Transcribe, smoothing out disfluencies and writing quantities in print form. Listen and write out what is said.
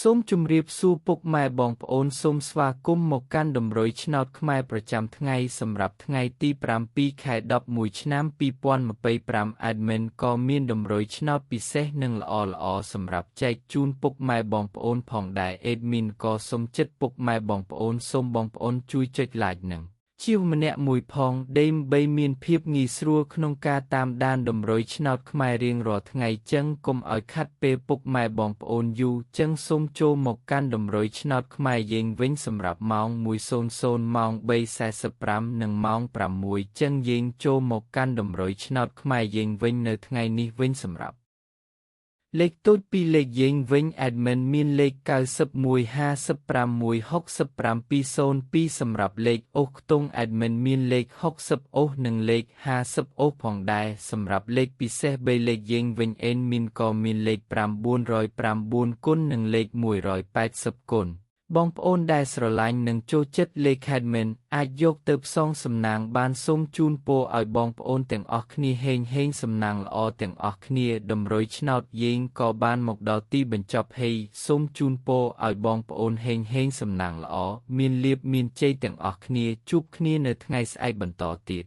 សូមជម្រាបសួរពុកម៉ែបងប្អូនសូមស្វាគមន៍មកកាន់តម្រុយឆ្នោតខ្មែរប្រចាំថ្ងៃសម្រាប់ថ្ងៃទី7 ខែ 11 ឆ្នាំ 2025 Admin ក៏មានតម្រុយឆ្នោតពិសេសនិងល្អៗសម្រាប់ចែកជូនពុកម៉ែបងប្អូនផងដែរ Admin ក៏សូមចិត្តពុកម៉ែបងប្អូនសូមបងប្អូនជួយចុច like និងជាវម្នាក់មួយផងដើម្បីមានភាពងាយស្រួលក្នុងការតាមដានតម្រុយឆ្នោតខ្មែររៀងរាល់ថ្ងៃចឹងកុំឲ្យខាត់ពេលពុកម៉ែបងប្អូនយូរចឹងសូមចូលមកកាន់តម្រុយឆ្នោតខ្មែរយើងវិញសម្រាប់ម៉ោង 1:00 ម៉ោង 3:45 និងម៉ោង 6 ចឹងយើងចូលមកកាន់តម្រុយឆ្នោតខ្មែរយើងវិញនៅថ្ងៃនេះវិញសម្រាប់លេខទូចពីលេខយើងវិញ Admin មានលេខ91 56 67 02 សម្រាប់លេខអូសខ្ទង់ Admin មានលេខ60អូសនិងលេខ50អូសផងដែរសម្រាប់លេខពិសេស3លេខយើងវិញ Admin ក៏មានលេខ909គុណនិងលេខ180គុណបងប្អូនដែលស្រឡាញ់និងចូលចិត្តលេខ Admin អាចយកទៅផ្សងសំណាងបានសូមជូនពរឲ្យបងប្អូនទាំងអស់គ្នាហេងសំណាងល្អទាំងអស់គ្នាតម្រុយឆ្នោតយើងក៏បានមកដល់ទីបញ្ចប់ហើយសូមជូនពរឲ្យបងប្អូនហេងសំណាងល្អមានលាភមានជ័យទាំងអស់គ្នាជួបគ្នានៅថ្ងៃស្អែកបន្តទៀត